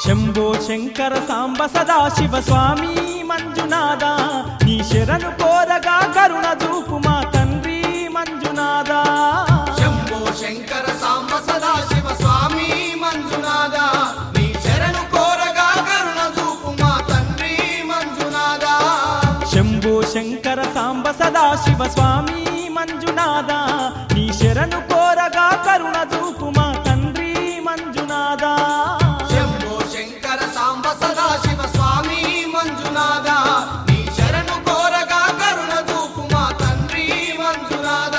శంభో శంకర సాంబ సదాశివ స్వామి మంజునాథ నీ శరణు కోరగా కరుణ చూపు మా తండ్రి మంజునాథ శంభో శంకర సాంబ సదాశివ స్వామి మంజునాథ నీ శరణు కోరగా కరుణ చూపు మా తండ్రి మంజునాథ శంభో శంకర సాంబ సదాశివ స్వామి మంజునాథ నీ శరణు కోరగా కరుణ చూపు మా తండ్రి మంజునాథ శంభో శంకర సాంబ సదాశివ స్వామి మంజునాథ నీ శరణు కోరగా కరుణ చూపు మా తండ్రి మంజునాథ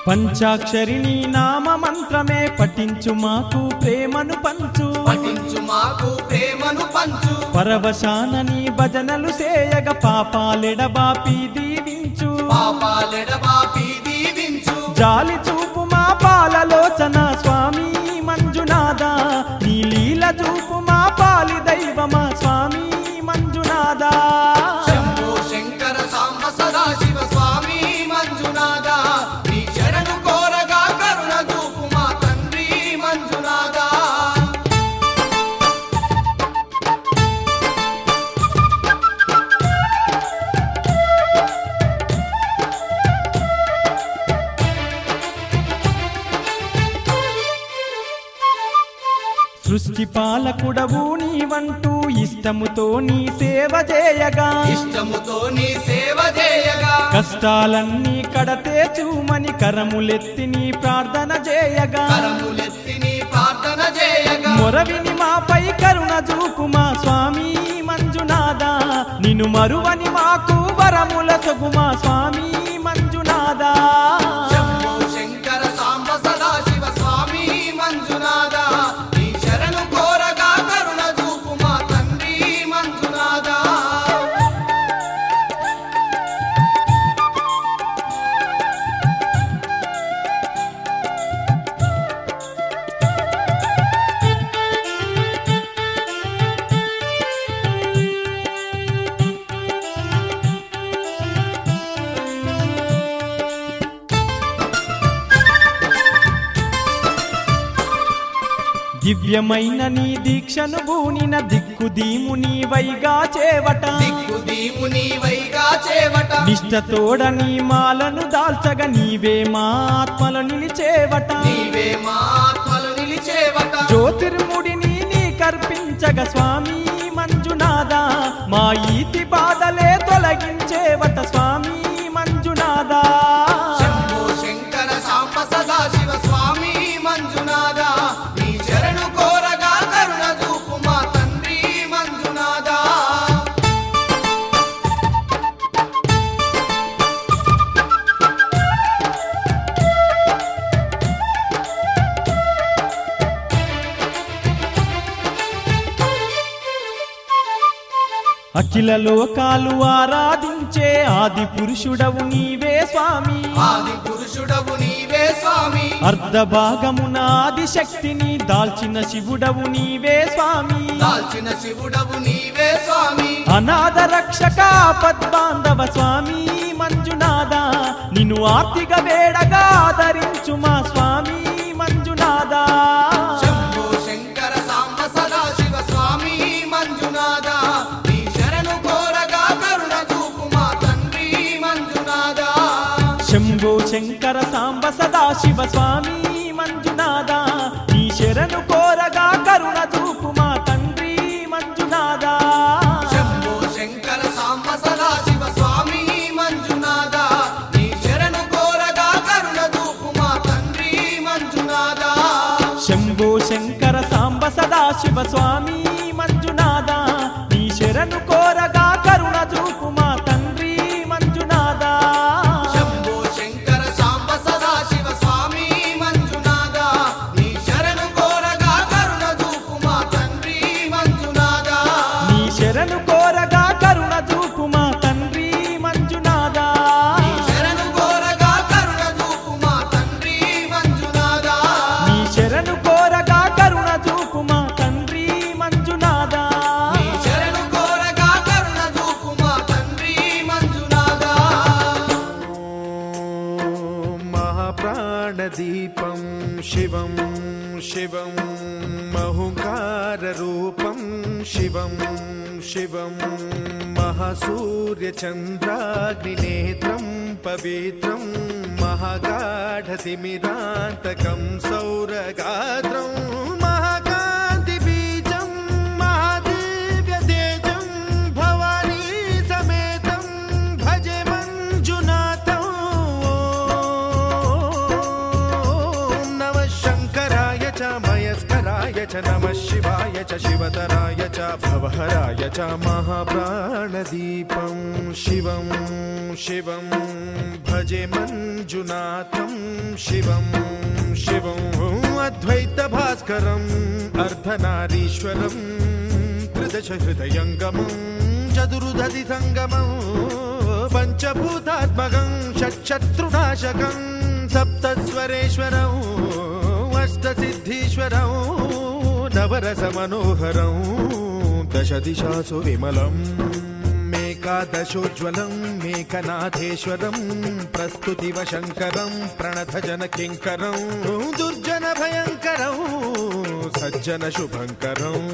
పంచాక్షరి నీ నామ మంత్రమే పఠించు మాకు ప్రేమను పంచు పఠించు మాకు ప్రేమను పంచు పరవశాన నీ భజనలు సేయగ పాపాలెడబాపి దీవించు పాపాలెడబాపి దీవించు జాలి చూపు మా పాలలోచన స్వామి మంజునాథ నీ లీల చూపు మా పాలి దైవమా స్వామి మంజునాథ శంభో శంకర సాంబ సదాశివ స్వామి మంజునాథ నీ శరణు కోరగా కరుణ చూపు మా తండ్రి మంజునాథ సృష్టి పాలకుడవు నీవంటూ ఇష్టముతో నీ సేవ చేయగా ఇష్టముతో నీ సేవ చేయగా కష్టాలన్నీ కడతేచుమని కరములెత్తి నీ ప్రార్థన చేయగా కరములెత్తి నీ ప్రార్థన చేయగా మొరవిని మాపై కరుణ చూపు మా స్వామి మంజునాథ నిన్ను మరువని మాకు వరముల సొగు మా స్వామి మంజునాథ శంభో శంకర సాంబ సదాశివ స్వామి మంజునాథ నీ శరణు కోరగా కరుణ చూపు మా తండ్రి మంజునాథ దివ్యమైన నీ దీక్షను బూనిన దిక్కు దీముని వైగా చేవట దిక్కు దీము నీవైగా చేవట నిష్టతోడ నీ మాలను దాల్చగ నీవే మా ఆత్మలు నిలిచేవట నీవే మా ఆత్మలు నిలిచేవట జ్యోతిర్ముడిని నీ కర్పించగ స్వామి మంజునాథ మా ఈతి బాధలే తొలగించేవట స్వామి మంజునాథ శంభో శంకర సాంబ సదాశివ స్వామి మంజునాథ నీ శరణు కోరగా కరుణ చూపు మా తండ్రి మంజునాథ అఖిల లోకాలు ఆరాధించే ఆది పురుషుడవు నీవే స్వామి ఆది పురుషుడవు నీవే స్వామి అర్ధ భాగమున ఆది శక్తిని దాల్చిన శివుడవు నీవే స్వామి దాల్చిన శివుడవు నీవే స్వామి అనాథ రక్షక పద్బాంధవ స్వామి మంజునాథ నిన్ను ఆర్తిగా వేడగా ఆదరించు మా స్వామి మంజునాథ శంభో శంకర సాంబ సదాశివ స్వామి మంజునాథ నీ శరణు కోరగా కరుణ చూపు మా తండ్రి మంజునాథ శంభో శంకర సాంబ సదాశివ స్వామి మంజునాథ నీ శరణు కోరగా కరుణ చూపు మా తండ్రి మంజునాథ శంభో శంకర సాంబ సదాశివ స్వామి మంజునాథ నీ శరణు కోరగా కరుణ చూపు మా తండ్రి మంజునాథ శంభో శంకర సాంబ సదాశివ స్వామి మంజునాథ నీ శరణు కోరగా కరుణ చూపు మా తండ్రి మంజునాథ శంభో శంకర సాంబ సదాశివ స్వామి మంజునాథ నీ శరణు కోరగా కరుణ చూపు మా తండ్రి మంజునాథ నీ శరణు కోరగా కరుణ చూపు మా తండ్రి మంజునాథ శివం మహుంకారరూపం శివం శివం మహాసూర్యచంద్రాగ్నినేత్రం పవిత్రం మహాగాఢతిమిరాంతకం సౌరగాత్రం మహాకాంతిబీజం మహాదివ్యతేజం భవానీ సమేతం భజే మంజునాథం ఓం నమః శంకరాయ చ మయస్కరాయ చ నమః శివాయ చ శివతరాయ చ భవహరాయ చ మహాప్రాణదీపం శివం శివం భజే మంజునాథం శివం శివం అద్వైత భాస్కరం అర్ధనారీశ్వరం త్రిదశ హృదయంగమం చతురుదధి సంగమం పంచభూతాత్మకం షట్శత్రునాశకం సప్తస్వరేశ్వరం అష్టసిద్ధీశ్వరం నవరస మనోహరం దశ దిశాసు విమలం ఏకాదశోజ్వలం మేకనాథేశ్వరం ప్రస్తుతివ శంకరం ప్రణతజన కింకరం దుర్జన భయంకరం సజ్జన శుభంకరం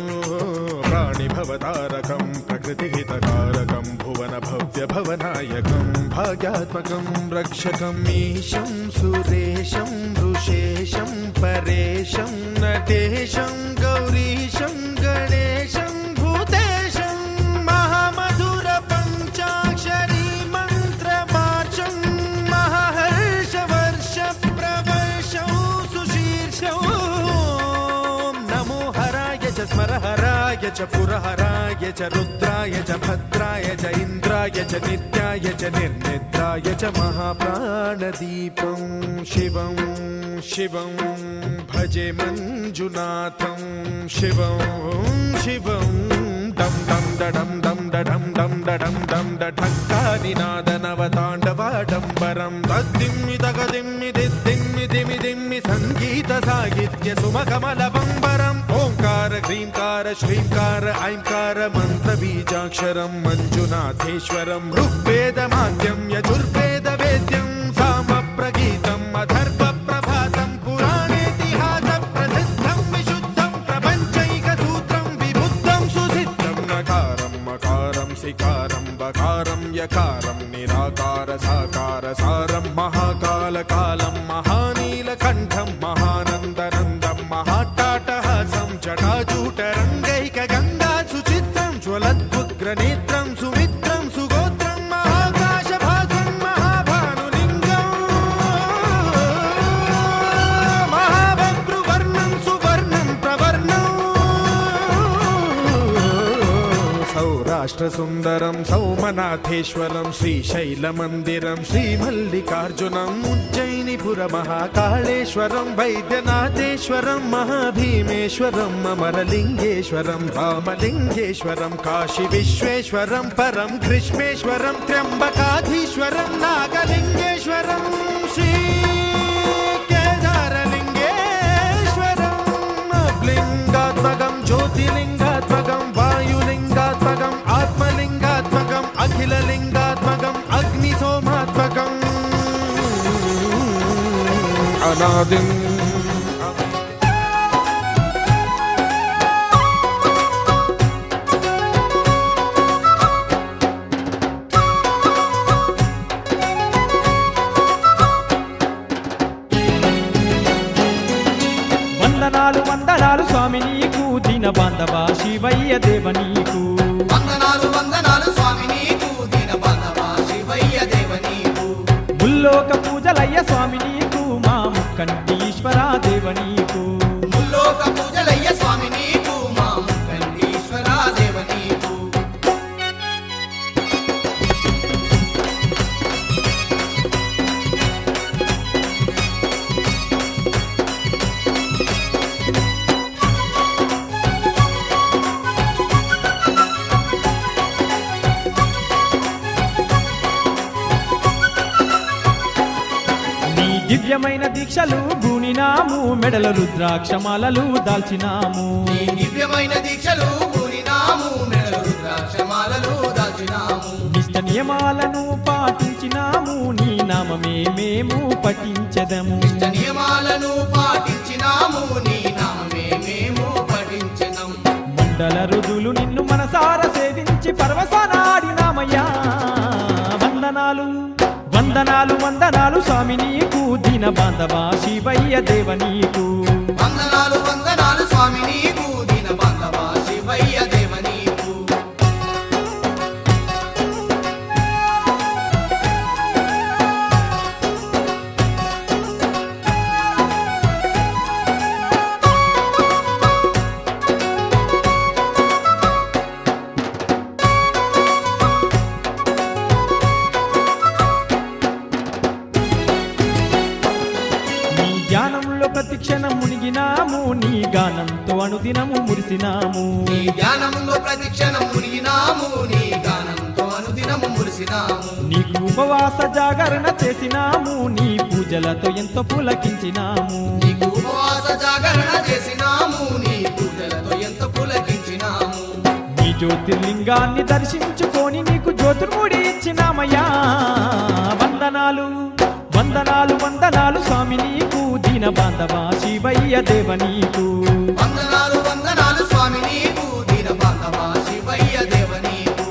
ప్రాణిభవతారకం ప్రకృతిహితకారకం భువన భవ్య భవనాయకం భాగ్యాత్మకం రక్షకం ఈశం సురేశం ఋషేశం పరేశం నటేశం గౌరీశం గణేశం భూతేశం మహామధుర పంచాక్షరీ మంత్రమార్చం మహాహర్షవర్ష ప్రవర్షం సుశీర్షం నమో హరాయ చ స్మరహరాయ చ పురహరాయ చ రుద్రాయ చ భద్రాయ చ ఇంద్రాయ చ నిత్యాయ చ నిర్నిద్రాయ చ మహాప్రాణదీపం శివం శివం భజే మంజునాథం శివం శివం డం డం డడం డం డడం డం డడం డం డఢంకానినాద నవతాండవాడంబరం తద్దిమ్మి తగదిమ్మి దిద్దిమ్మి దిమి దిమ్మి సంగీత సాహిత్య సుమకమల బంబరం ఓంకార హ్రీంకార శ్రీంకార ఐంకార మంత్ర బీజాక్షరం మంజునాథేశ్వరం ఋగ్వేద మాద్యం యజుర్వేద వేద్యం సామ ప్రగీతం అథర్వ ప్రభాతం పురాణేతిహాస ప్రసిద్ధం విశుద్ధం ప్రపంచైక సూత్రం విబుద్ధం సుసిద్ధం నకారం మకారం సికారం బకారం యకారం నిరాకార సాకార సారం మహాకాల కాలం మహానీలకంఠం మహానందనందం మహాటాటహాసం జటాజూటరంగైక గంగా సుచిత్రం జ్వలద్భుగ్రనేత్రం సుమిత్రం సుగోత్రం మహాకాశభాసం మహాభానులింగం మహాభద్రువర్ణం సువర్ణం ప్రవర్ణం సౌరాష్ట్ర సుందరం సౌమనాథేశ్వరం శ్రీశైలమందిరం శ్రీమల్లికార్జునం ఉజ్జయినిపుర మహాకాళేశ్వరం వైద్యనాథేశ్వరం మహాభీమేశ్వరం అమరలింగేశ్వరం రామలింగేశ్వరం కాశీ విశ్వేశ్వరం పరం కృష్ణేశ్వరం త్ర్యంబకాధీశ్వరం నాగలింగేశ్వరం శ్రీ కేదారలింగేశ్వరం లింగాత్మకం జ్యోతిలింగాత్మకం వాయులింగాత్మకం ఆత్మలింగాత్మకం అఖిలలింగాత్మకం అగ్నిసోమాత్మకం అనాదిం వందనాలు వందనాలు స్వామి నీకు దీన బాంధవ శివయ్య దేవ నీకు వందనాలు వందనాలు స్వామి నీకు దీన బాంధవా శివయ్య దేవ నీకు ముల్లోక పూజలయ్య స్వామి నీకు మా ముక్కంటి ఈశ్వర దేవ నీకు ముల్లోక పూజలయ్య స్వామి నీకు మా ముక్కంటీశ్వర దేవ నీకు నీ దివ్యమైన దీక్షలు గూనినాము మెడల రుద్రాక్షమాలలు దాల్చినాము నీ దివ్యమైన దీక్షలు పూరినాము మెడలు రుద్రాక్షమాలలు దాల్చినాము వచ్చినాము నిష్ట నియమాలను పాటించినాము నీ నామమే మేము పఠించెదము ఇష్ట నియమాలను పాటించినాము నీ నామమే మేము పఠించెదం మండల రుదులు నిన్ను మనసార సేవించి పరవశనాడినామయ్యా వందనాలు వందనాలు వందనాలు స్వామి నీకు దీన బాంధవా శివయ్య దేవ నీకు వందనాలు వందనాలు స్వామి నీకు దీన బాంధవా శివయ్య దేవ నీకు నీ ధ్యానంలో ప్రతి క్షణం మునిగినాము నీ గానంతో అనుదినము మురిసినాము నీ ధ్యానంలో ప్రతి క్షణం మునిగినాము నీ గానంతో అనుదినము మురిసినాము నీకు ఉపవాస జాగరణ చేసినాము నీ పూజలతో ఎంతో పులకించినాము నీకు ఉపవాస జాగరణ చేసినాము నీ పూజలతో ఎంత పులకించినాము నీ జ్యోతిర్లింగాన్ని దర్శించుకొని నీకు జ్యోతిర్ముడి ఇచ్చినామయ్యా వందనాలు వందనాలు వందనాలు స్వామి నీకు దీన బాంధవా శివయ్య దేవ నీకు వందనాలు వందనాలు స్వామి నీకు దీన బాంధవా శివయ్య దేవ నీకు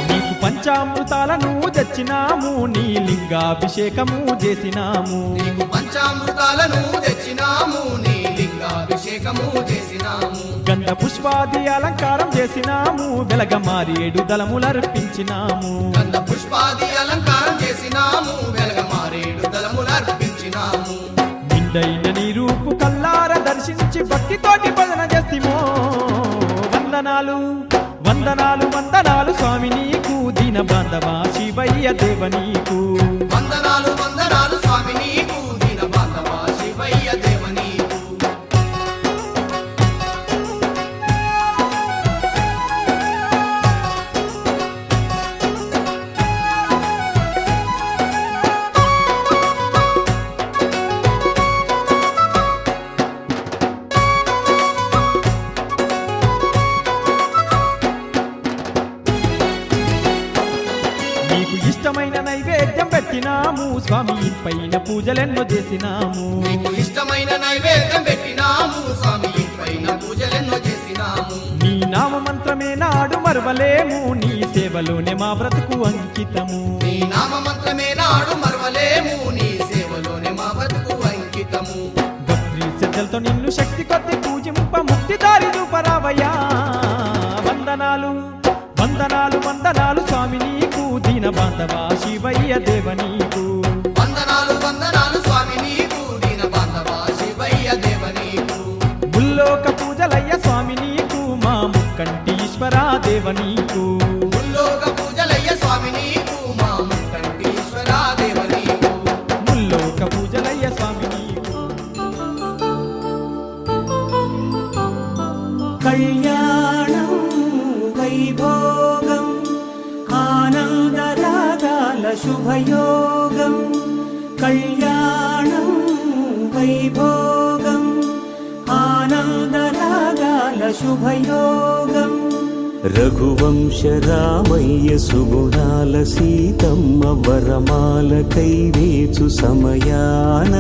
నీకు పంచామృతాలను తెచ్చినాము నీ లింగాభిషేకము చేసినాము నీకు పంచామృతాలను తెచ్చినాము నీ లింగాభిషేకము చేసినాము గంధ పుష్పాది అలంకారం చేసినాము వెలగమారి ఏడు దళములర్పించినాము గంధ పుష్పాది అలంకారం చేసినాము వెలగమారేడు దళములర్పించినాము నిండైన నీ రూపు కల్లార దర్శించి భక్తితోటి భజన చేస్తామో వందనాలు వందనాలు వందనాలు స్వామి నీకు దీన బాంధవా శివయ్య దేవ నీకు వందనాలు వందనాలు స్వామి నీకు దీన బాంధవా శివయ్య దేవ నీకు నీకు ఇష్టమైన నైవేద్యం పెట్టినాము స్వామి పైన పూజలెన్నో చేసినాము నీకు ఇష్టమైన నైవేద్యం పెట్టినాము స్వామి పైన పూజలెన్నో చేసినాము నీ నామ మంత్రమే నాడు మరవలేము నీ సేవలోనే మా బ్రతుకు అంకితము నీ నామ మంత్రమే నాడు మరవలేము నీ సేవలోనే మా బతుకు అంకితము భక్తి శ్రద్ధలతో నిన్ను శక్తి కొద్ది పూజింప ముక్తి దారి చూపరావయ్యా వందనాలు వందనాలు వందనాలు స్వామి నీకు దీన బాంధవా శివయ్య దేవ నీకు వందనాలు వందనాలు స్వామి నీకు దీన బాంధవా శివయ్య దేవ నీకు ముల్లోక పూజలయ్య స్వామి నీకు మా ముక్కంటి ఈశ్వరా దేవ నీకు ముల్లోక పూజలయ్య స్వామి నీకు మా ముక్కంటీశ్వరా దేవ నీకు ముల్లోక పూజలయ్య స్వామి నీకు కళ్యాణం వైభోగం ఆనందరాగాల శుభయోగం కళ్యాణం వైభోగం ఆనందరాగాల శుభయోగం రఘువంశ రామయ్య సుగుణాల సీతమ్మ వరమాల కైవేచు సమయాన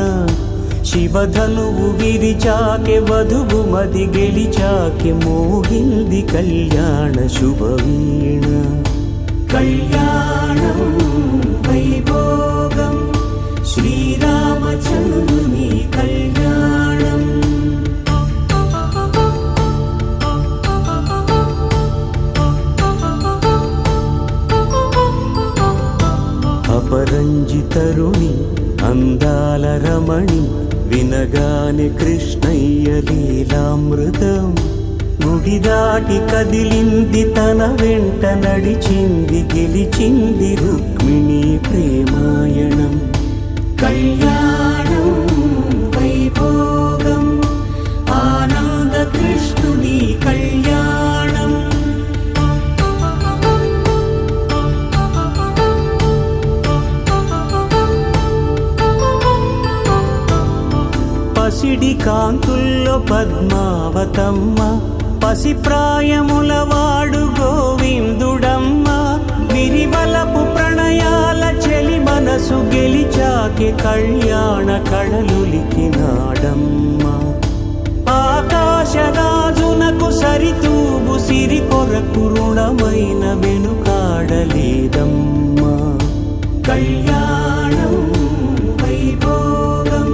శివధనువు విరిచాకె వధువు మది గెలిచాకె మోగింది కళ్యాణ శుభవీణ కళ్యాణం వైభోగం శ్రీరామచంద్రుని కళ్యాణం అపరంజి తరుణి అందాల రమణి వినగానే కృష్ణయ్య లీలామృతం గుడి దాటి కదిలింది తన వెంట నడిచింది గెలిచింది రుక్మిణి ప్రేమాయణం కళ్యాణం కాంతుల్లో పద్మావతమ్మ, పసిప్రాయముల వాడు గోవిందుడమ్మ. విరివలపు ప్రణయాల చెలి మనసు గెలిచాకే కళ్యాణ కళలులికినాడమ్మ. ఆకాశరాజునకు సరితూగు సిరి కొరకు రుణమైన వెనుకాడలేదమ్మా. కళ్యాణం వైభోగం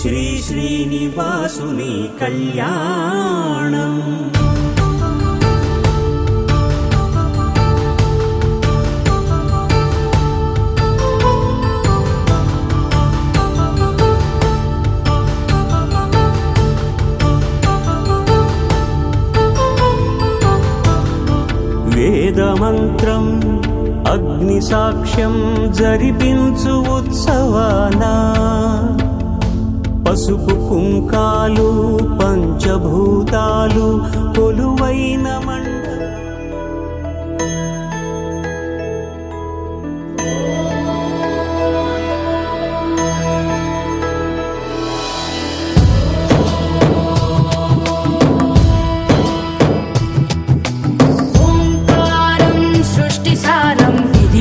శ్రీ శ్రీనివాసుని కళ్యాణం. వేదమంత్రం అగ్ని సాక్ష్యం జరిపించు ఉత్సవానా, పసుపు కుంకాలు పంచభూతాలు కొలువైన మండలం.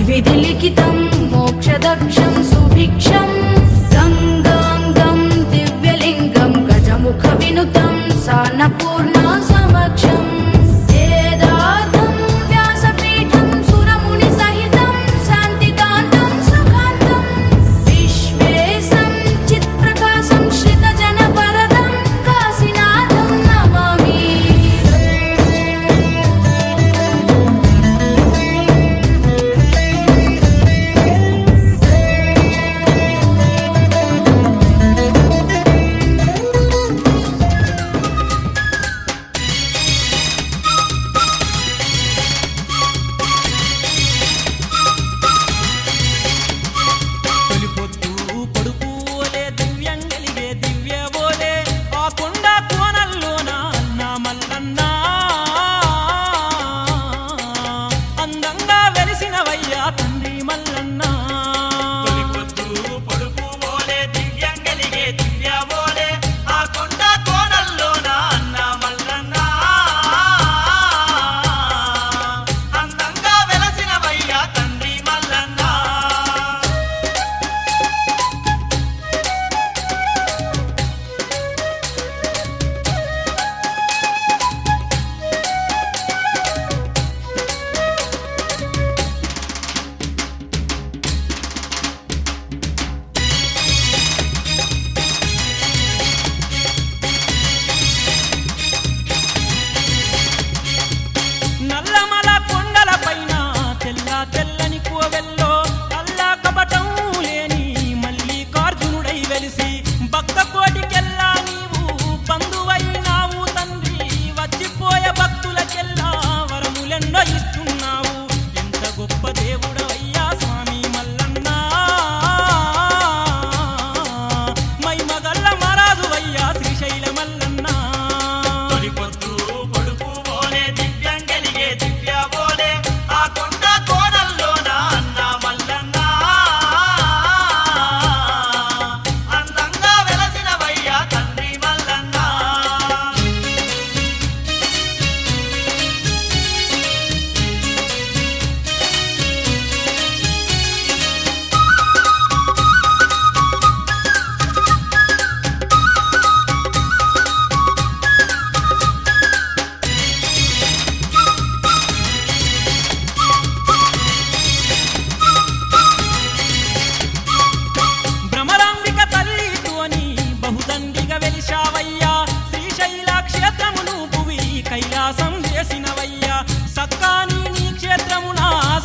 విధిలిఖితం మోక్షదక్షం సుభిక్షం గంగాంగం దివ్యలింగం గజముఖ వినుతం సాన్నపూర్ణ సమక్షం వేదార్థం వ్యాసపీఠం సురముని సహితం శాంతికాంతం సుఖాంతం విశ్వేశం చిత్ప్రకాశం శ్రితజన వరదం కాశీనాథం నమామి.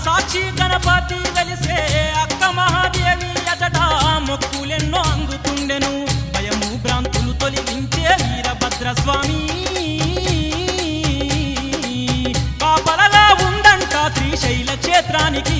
సాక్షి గణపతి వెలిసే అక్క మహాదేవి అచట మొక్కులెన్నో అందుతుండెను. భయము భ్రాంతులు తొలగించే వీరభద్రస్వామి కాపలగా ఉందంట శ్రీశైల క్షేత్రానికి.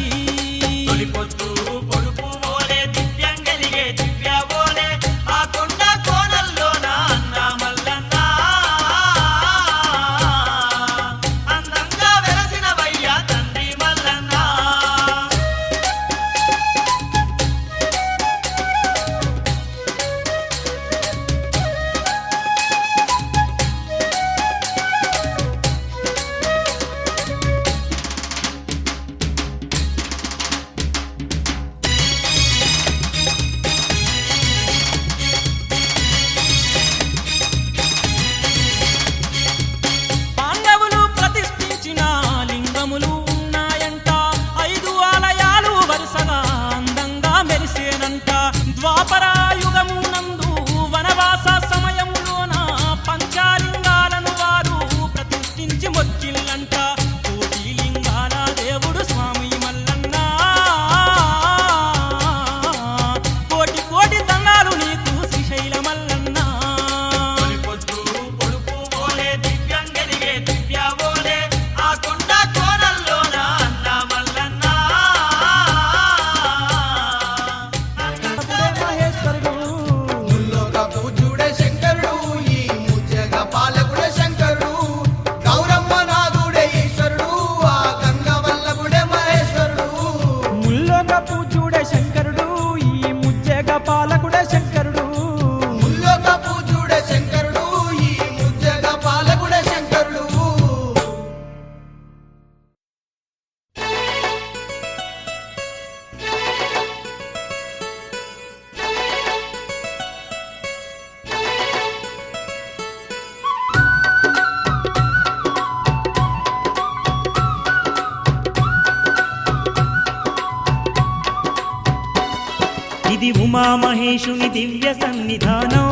ఉమామహేశుని దివ్య సన్నిధానం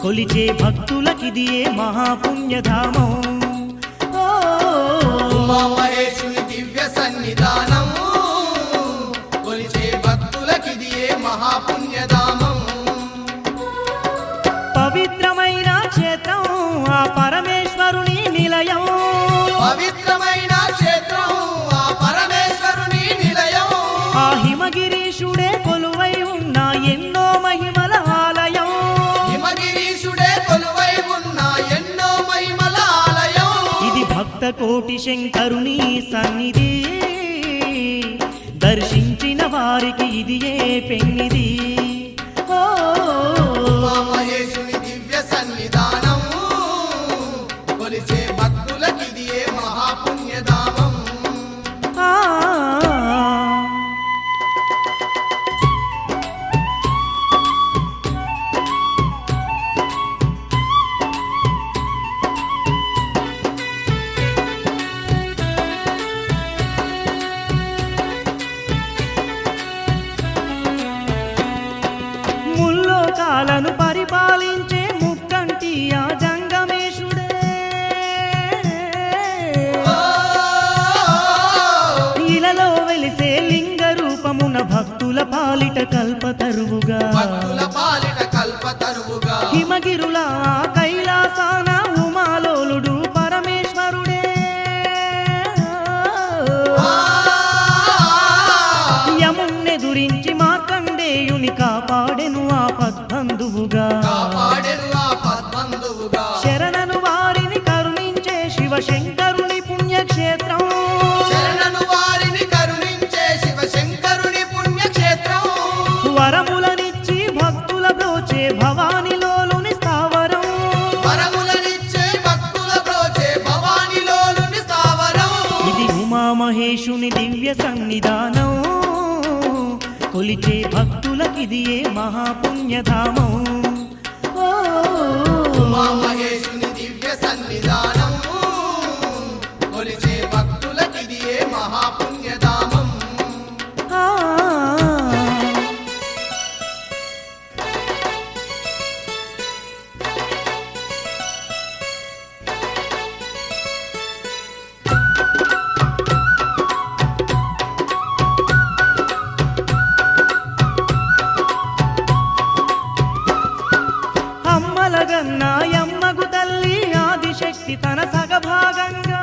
కొలిచే భక్తులకిదియే మహాపుణ్యధామం. ఓ ఉమామహేశుని దివ్య సన్నిధానం కొలిచే భక్తులకిదియే మహాపుణ్యధామం. పవిత్రమైన క్షేత్రం ఆ పరమేశ్వరుని నిలయం. పవిత్రమైన క్షేత్రం ఆ పరమేశ్వరుని నిలయం. ఆ హిమగిరీశుడే కొలువై ఉన్న ఎన్నో మహిమల ఆలయం. హిమగిరీశుడే కొలువై ఉన్న ఎన్నో మహిమల ఆలయం. ఇది భక్త కోటి శంకరుని సన్నిధి, దర్శించిన వారికి ఇది ఏ పెన్నిది. ఓ ఉమామహేశుని దివ్య సన్నిధానం కొలిచే భక్తులకిదియే మహాపుణ్యధామం. ఆ ముల్లోకాలను పరిపాలించే ముక్కంటి ఆ జంగమేశుడే. ఇలలో వెలిసే లింగ రూపమున భక్తుల పాలిట కల్పతరువుగా. భక్తుల పాలిట కల్పతరువుగా హిమగిరుల కైలాసాన ఉమాలోలుడు పరమేశ్వరుడే. యమున్నెదురించి మార్కండేయుని కాపాడెను ఆ పద్బంధువుగా. కాపాడెను ఆ పద్బంధువుగా. శరణను వారిని కరుణించే శివశంకరుని పుణ్యక్షేత్రం. శరణను వారిని కరుణించే శివశంకరుని పుణ్యక్షేత్రం. వరములనిచ్చి భక్తుల బ్రోచే భవానిలోలుని స్థావరం. వరములనిచ్చే భక్తుల బ్రోచే భవానిలోలుని స్థావరం. ఇది ఉమామహేశుని దివ్య సన్నిధానం కొలిచే భక్తులకిదియే మహాపుణ్యధామం. ఓ ఉమామహేశుని దివ్య సన్నిధానం కొలిచే భక్తులకిదియే మహాపుణ్యధామం. ఆ అమ్మలగన్న యమ్మగు తల్లి ఆదిశక్తి తన సగభాగంగా.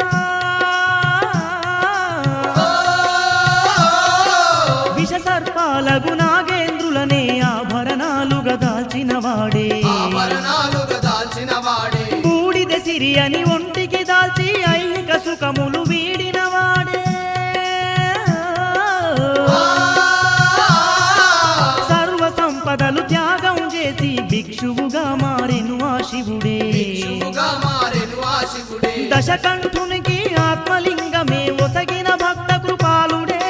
విష సర్పాలగు నాగేంద్రులనే ఆభరణాలుగా దాల్చిన వాడే. ఆభరణాలుగా దాల్చిన వాడే. బూడిద సిరి అని ఒంటికి దాల్చి ఐహిక సుఖములు వీడిన వాడే. సర్వ సంపదలు త్యాగం చేసి భిక్షువుగా మారెను ఆ శివుడే. భిక్షువుగా మారెను ఆ శివుడే. దశకంఠునికి ఆత్మలింగమే ఒసగిన భక్త కృపాలుడే.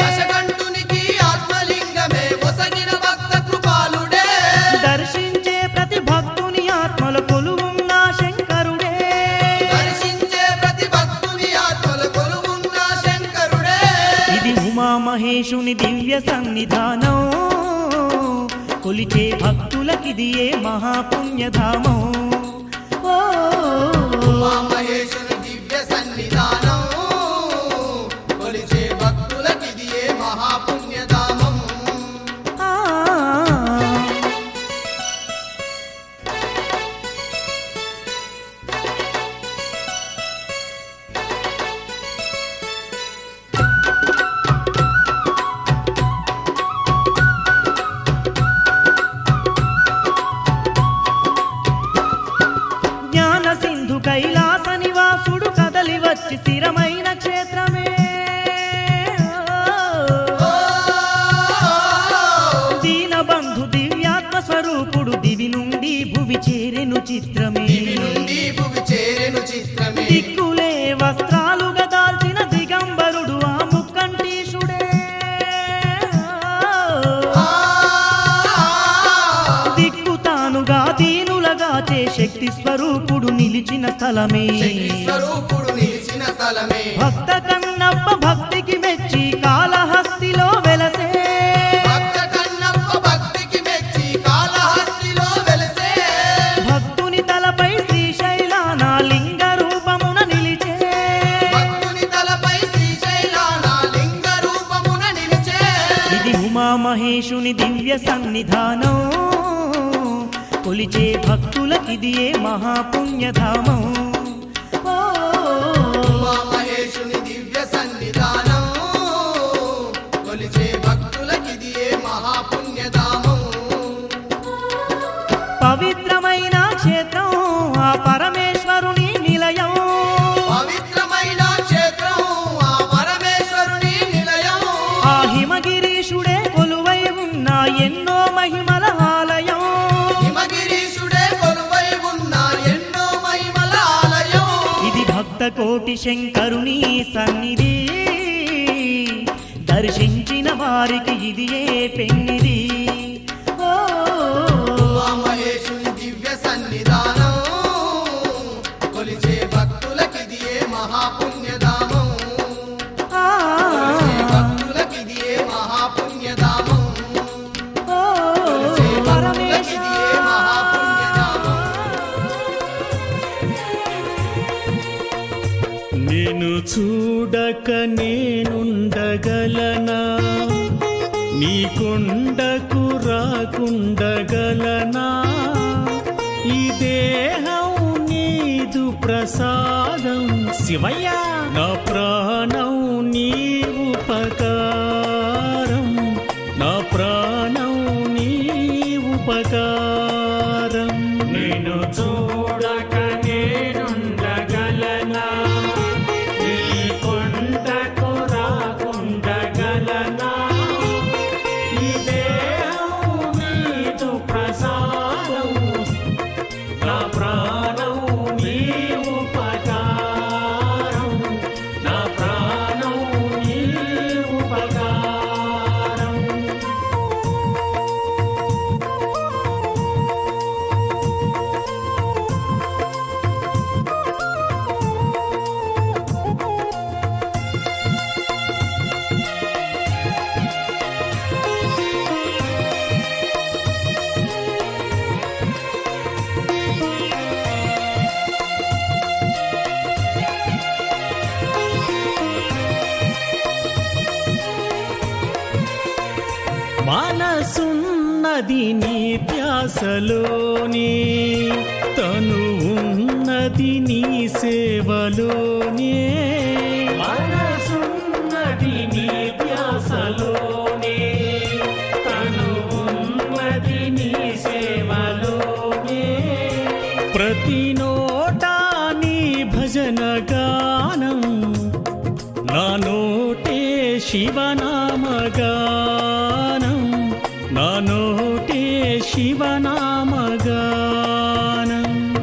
దశకంఠునికి ఆత్మలింగమే ఒసగిన భక్త కృపాలుడే. దర్శించే ప్రతి భక్తుని ఆత్మల కొలువున్న శంకరుడే. దర్శించే ప్రతి భక్తుని ఆత్మల కొలువున్న శంకరుడే. ఇది ఉమామహేశుని దివ్య సన్నిధానం కొలిచే భక్తులకిదియే మహాపుణ్యధామం. ఓ ఉమామహేశుని దివ్య సన్నిధానం కొలిచే భక్తులకిదియే మహాపుణ్యధామం. ఆ జ్ఞాన సింధు కైలాస నివాసుడు కదలి వచ్చి స్థిరమైన క్షేత్రమే. దీనబంధు దివ్యాత్మ స్వరూపుడు దివి నుండి భువి చేరెను చిత్రమే. దివి నుండి భువి చేరెను చిత్రమే. దిక్కులే వస్త్రాలుగా దాల్చిన దిగంబరుడు ఆ ముక్కంటీశుడే. దిక్కు తానుగా దీనులగా చే శక్తి స్వరూపుడు నిలిచిన స్థలమే. శక్తి స్వరూపుడు నిలిచిన స్థలమే. భక్త కన్నప్ప భక్తికి మెచ్చి కాళహస్తిలో వెలసే. భక్త కన్నప్ప ఉమామహేశుని దివ్య సన్నిధానం కొలిచే భక్తులకిదియే మహాపుణ్యధామం ఓ, ఉమామహేశుని దివ్య సన్నిధానం కొలిచే భక్తులకిదియే మహాపుణ్యధామం. పవిత్రమైన క్షేత్రం ఆ పరమేశ్వరుని నిలయం పవిత్రమైన క్షేత్రం ఆ పరమేశ్వరుని నిలయం. ఆ హిమగిరీశుడే కొలువై ఉన్న ఎన్నో మహిమల ఆలయం హిమగిరీశుడే కొలువై ఉన్న ఎన్నో మహిమల ఆలయం. ఇది భక్త కోటి శంకరుని సన్నిధి దర్శించిన వారికి ఇది ఏ పెన్నిది ఓ, ఉమామహేశుని దివ్య సన్నిధానం కొలిచే భక్తులకిదియే మహాపుణ్యధామం. ఆ, కొలిచే భక్తులకిదియే మహాపుణ్యధామం. ఓ, కొలిచే పరమేశ భక్తులకిదియే మహాపుణ్యధామం. నిన్ను చూడక నేనుండగలనా నీ కొండకు రాకుండగలనా ఈ దేహం నీదు ప్రసాదం శివయ్య నా ప్రాణం నీ ఉపకారం నా ప్రాణం నీ ఉపకారం నేను చూడక నేనుండగలనా నీ కొండకు రాకుండగలనా ఈ దేహం నీదు ప్రసాదం నా ప్రాణం నీ ఉపకారం నా ప్రాణం నీ ఉపకారం. మనసున్నది నీ ధ్యాసలోనే తను ఉన్నది నీ సేవలోనే మనసున్నది నీ ధ్యాసలోనే తను ఉన్నది నీ సేవలోనే ప్రతి నోటా నీ భజన గానం నా నోటే శివనామగానం నా నోటే శివనామగానం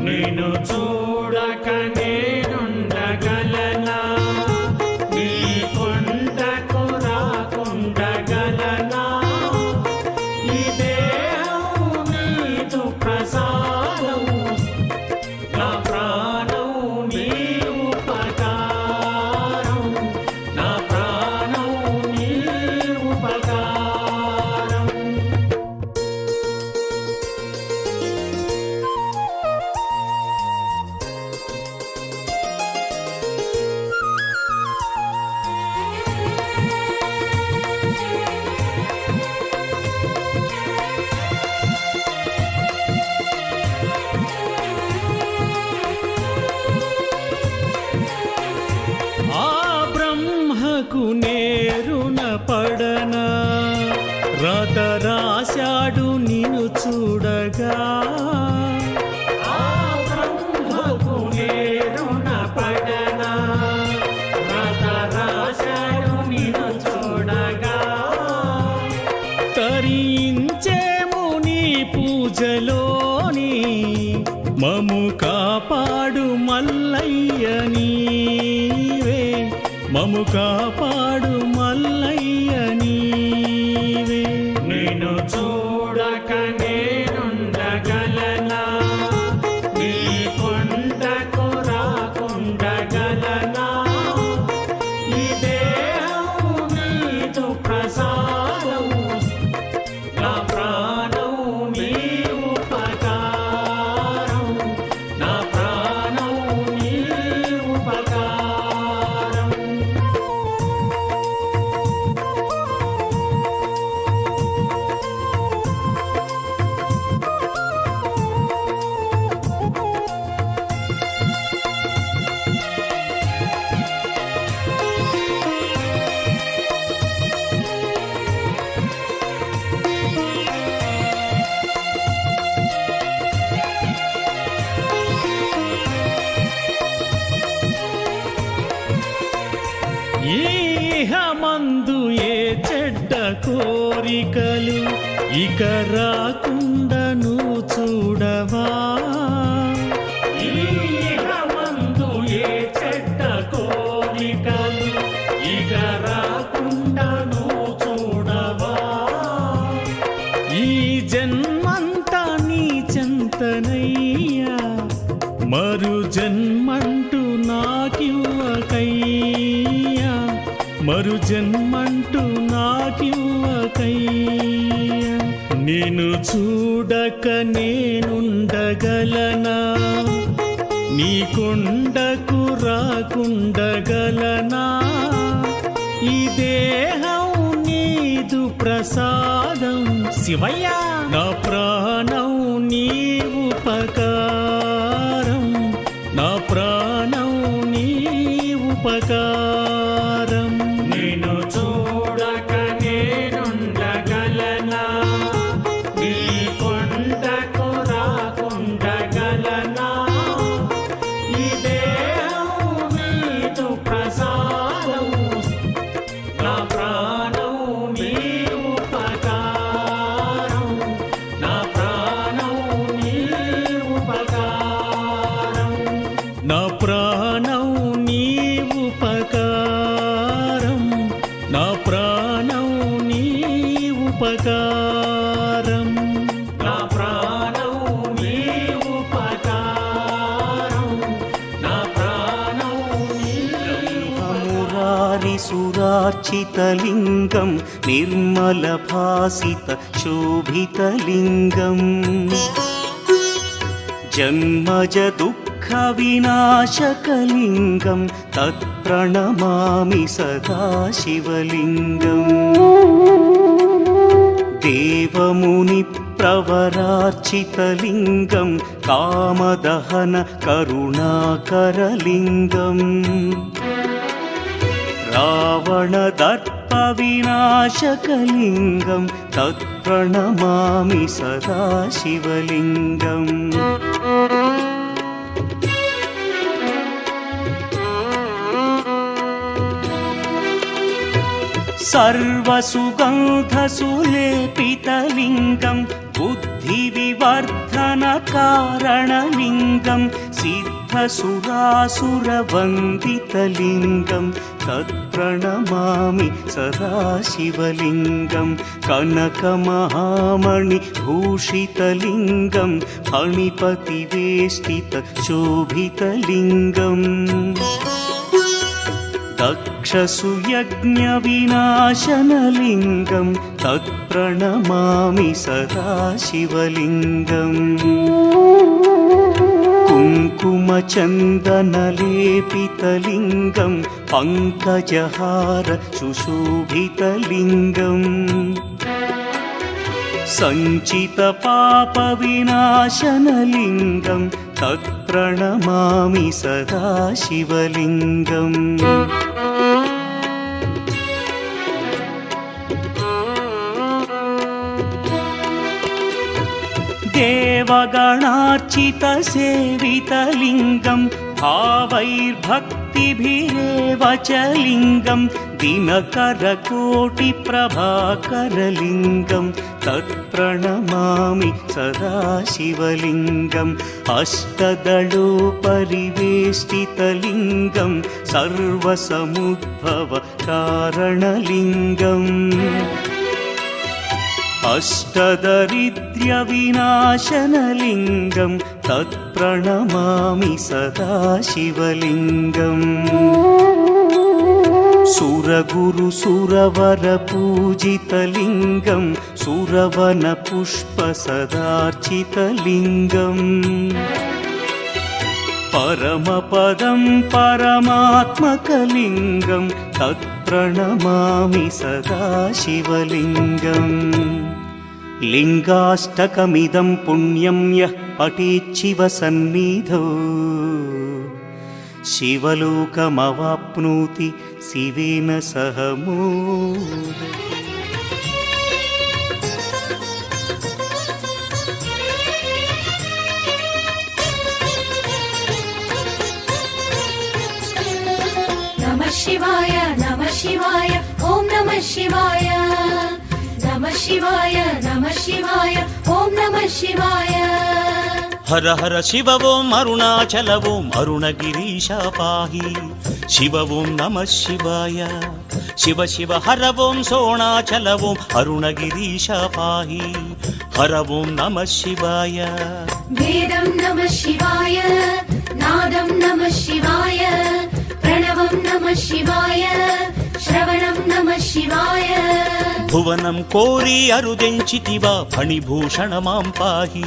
నేను చూడక నేనుండగలనా నీ కొండకు రాకుండగలనా ఈ దేహం నీదు ప్రసాదం నా ప్రాణం నీ ఉపకారం నా ప్రాణం నీ ఉపకారం. ఆ బ్రహ్మకు నేరున పడనా రాత రాశాడు నిన్ను చూడగా ఆ బ్రహ్మకు నేరున పడనా రాత రాశాడు నిన్ను చూడగా తరించేము నీ పూజలోని మము కాపాడు మల్లయ్య నీవే మము కాపాడు మల్లయ్య నీవే నేను చూడక నేనుండగలనా నీ కొండకు రాకుండగలనా ఈ దేహం నీదు ప్రసాదం నా ప్రాణం నీ ఉపకారం నా ప్రాణం నీ ఉపకారం. కోరికలు ఇక రాకుండను చూడవా ఈ ఇహమందు ఏ చెడ్డ కోరికలు ఇక రాకుండను చూడవా ఈ జన్మంతా నీ చెంతనయ్యా మరు జన్మంటూ నాకివ్వకయ్యా మరు జన్మంటూ నాకివ్వకయ్యా నిన్ను చూడక నేనుండగలనా నీ కొండకు రాకుండగలనా ఈ దేహం నీదు ప్రసాదం శివయ్య నా ప్రాణం నీ ఉపకారం నా ప్రాణం నీ ఉపకారం నేను చూడక నేనుండగలనా నీ కొండకు రాకుండగలనా ఈ దేహం నీదు ప్రసాదం నా ప్రాణం నీ ఉపకారం నా ప్రాణం నీ ఉపకారం నా ప్రాణం నీ ఉపకారం నా ప్రాణం నీ ఉపకారం నా ప్రాణం నీ ఉపకారం నా ప్రాణం నీ మురారి సురార్చితలింగం నిర్మల భాసిత శోభితలింగం జన్మజ దుఃఖ వినాశకలింగం తత్ప్రణమామి సదా శివలింగం దేవముని ప్రవరార్చితలింగం కామదహన కరుణాకరలింగం రావణదర్ప వినాశకలింగం తత్ప్రణమామి సదా శివలింగం सर्वसुगन्धसुलेपितलिङ्गं बुद्धिविवर्धनकारणलिङ्गं सिद्धसुरासुरवन्दितलिङ्गं तत्प्रणमामि सदा शिवलिङ्गं कनकमहामणिभूषितलिङ्गं फणिपतिवेष्टितशोभितलिङ्गम् दक्षसुयज्ञविनाशनलिङ्गं तत्प्रणमामि सदा शिवलिङ्गम् कुङ्कुमचन्दनलेपितलिङ्गं पङ्कजहार सुशोभितलिङ्गम् सञ्चितपापविनाशनलिङ्गं तत्प्रणमामि सदा शिवलिङ्गम् देवगणार्चितसेवितलिङ्गं भावैर्भक्तिभिरेव च लिङ्गं दिनकरकोटिप्रभाकरलिङ्गं तत्प्रणमामि सदा शिवलिङ्गम् अष्टदलोपरिवेष्टितलिङ्गं सर्वसमुद्भवकारणलिङ्गम् अष्टदरिद्र्यविनाशनलिङ्गं तत्प्रणमामि सदा शिवलिङ्गम् सुरगुरुसुरवरपूजितलिङ्गं सुरवनपुष्पसदार्चितलिङ्गम् परमपदं परमात्मकलिङ्गं तत्प्रणमामि सदा शिवलिङ्गम् लिङ्गाष्टकमिदं पुण्यं यः पठेच्छिव सन्निधौ शिवलोकमवाप्नोति शिवेन सह मोदते। नमः शिवाय ॐ नमः शिवाय नमः శివాయ నమః శివాయ ఓం నమః శివాయ హర హర శివ ఓం అరుణాచల ఓం అరుణగిరీశ పాహి శివ ఓం నమః శివాయ శివ శివ హర ఓం సోణాచల ఓం అరుణగిరీశ పాహి హర ఓం నమః శివాయ వేదం నమః శివాయ నాదం నమః శివాయ ప్రణవం నమః శివాయ శ్రవణం నమః శివాయ భువనం కోరి అరుదెంచితివా ఫణిభూషణ మాం పాహి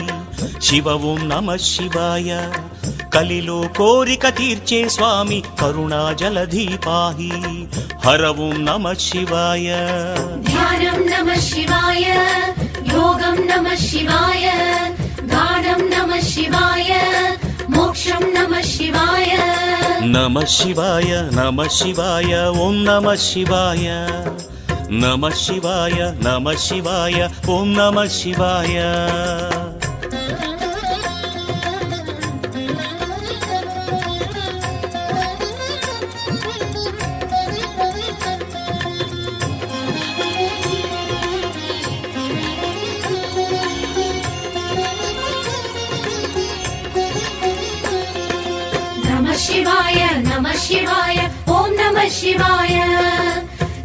శివ ఓం నమః శివాయ కలిలో కోరిక తీర్చే స్వామి కరుణా జలధి పాహి హర ఓం నమః శివాయ ధ్యానం నమః శివాయ యోగం నమః శివాయ గాఢం నమః శివాయ మోక్షం నమః శివాయ నమః శివాయ నమః శివాయ ఓం నమః శివాయ నమః శివాయ నమః శివాయ ఓం నమః శివాయ నమః శివాయ నమః శివాయ ఓం నమః శివాయ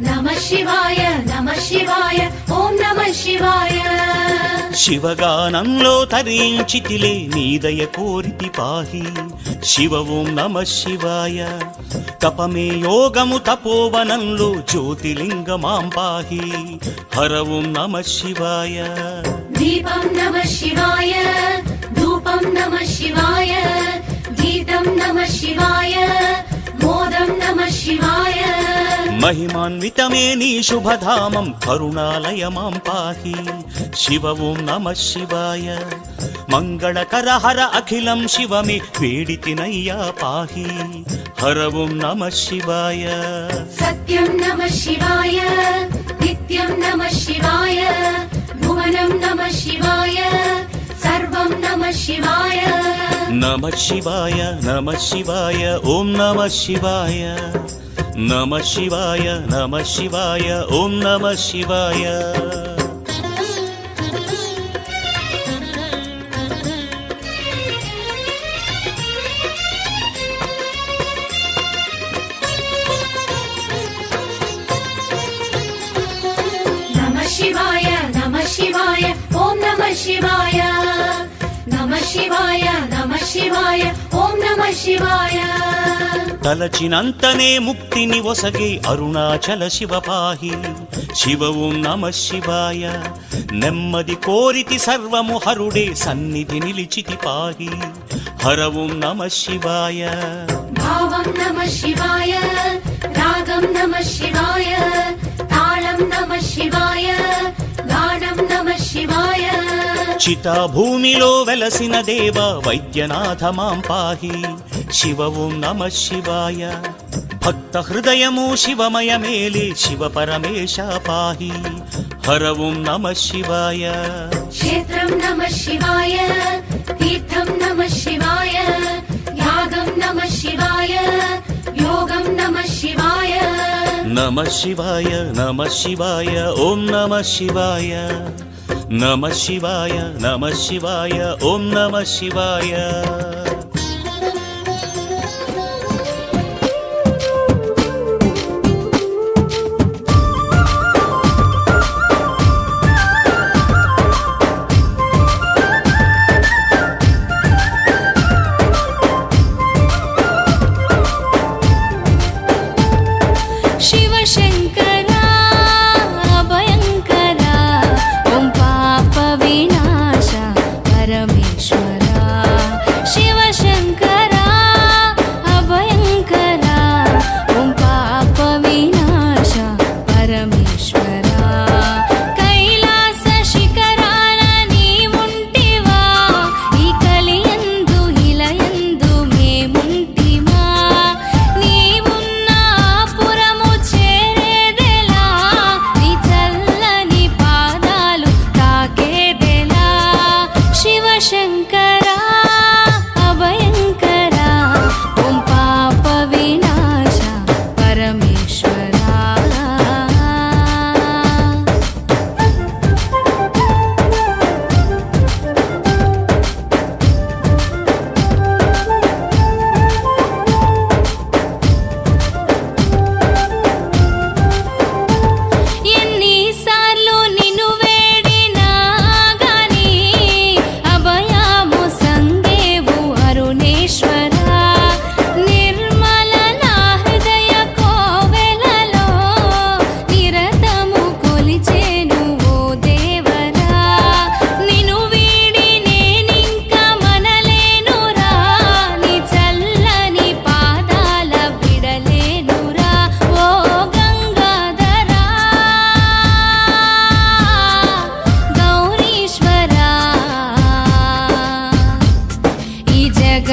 నమః శివాయ నమః శివాయ ఓం నమః శివాయ శివగానంలో తరించితిలే నీదయ కోరితి పాహి శివ ఓం నమః శివాయ తపమే యోగము తపోవనంలో జ్యోతిలింగమాం పాహి హర ఓం నమః శివాయ దీపం నమః శివాయ ధూపం నమః శివాయ గీతం నమః శివాయ మోదం నమః శివాయ మహిమాన్వితమే నీ శుభధామం కరుణాలయమాం పాహి శివ ఓం నమః శివాయ మంగళకర హర అఖిలం శివమే వేడితినయ్యా పాహి హర ఓం నమః శివాయ సత్యం నమః శివాయ నిత్యం నమః శివాయ భువనం నమః శివాయ సర్వం నమః శివాయ నమః శివాయ నమః శివాయ ఓం నమః శివాయ నమః శివాయ నమః శివాయ ఓం నమః శివాయ నమః శివాయ నమః శివాయ ఓం నమః శివాయ నమః శివాయ నమః శివాయ ఓం నమః శివాయ తలచినంతనే ముక్తిని ఒసగే అరుణాచల శివ పాహి శివ ఓం నమః శివాయ నెమ్మది కోరితి సర్వము హరుడే సన్నిధి నిలిచితి పాహి హర ఓం నమః శివాయ భావం నమః శివాయ రాగం నమః శివాయ తాళం నమః శివాయ గాఢం నమః శివాయ చితా భూమిలో వెలసిన దేవ వైద్యనాథ మాం పాహి శివ ఓం నమః శివాయ భక్త హృదయము శివమయ మేలే శివ పరమేశ పాహి హర ఓం నమః శివాయ క్షేత్రం నమః శివాయ తీర్థం నమః శివాయ యాగం నమః శివాయ యోగం నమః శివాయ నమః శివాయ నమః శివాయ ఓం నమః శివాయ నమః శివాయ నమః శివాయ ఓం నమః శివాయ शिवशङ्करा भयङ्करा ॐ पापविनाश परमेश्वरा शिव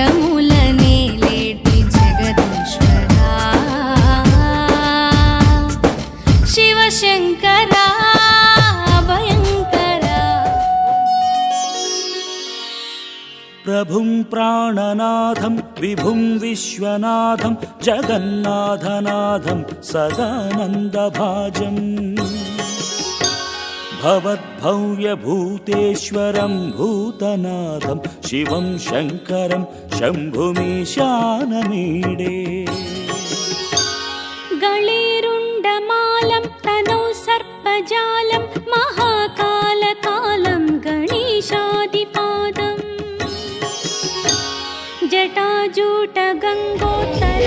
జగములనే లేటి జగదీశ్వరా శివశంకరా భయంకరా. ప్రభుం ప్రాణనాథం విభుం విశ్వనాథం జగన్నాథనాథం సదానందభాజం భవద్భవ్యభూతేశ్వరం భూతనాథం శివం శంకరం శంభుమీశానమీడే. గళేరుండమాలం తనౌ సర్పజాలం మహాకాలకాలం గణేశాదిపాదం జటాజూట గంగోత్తర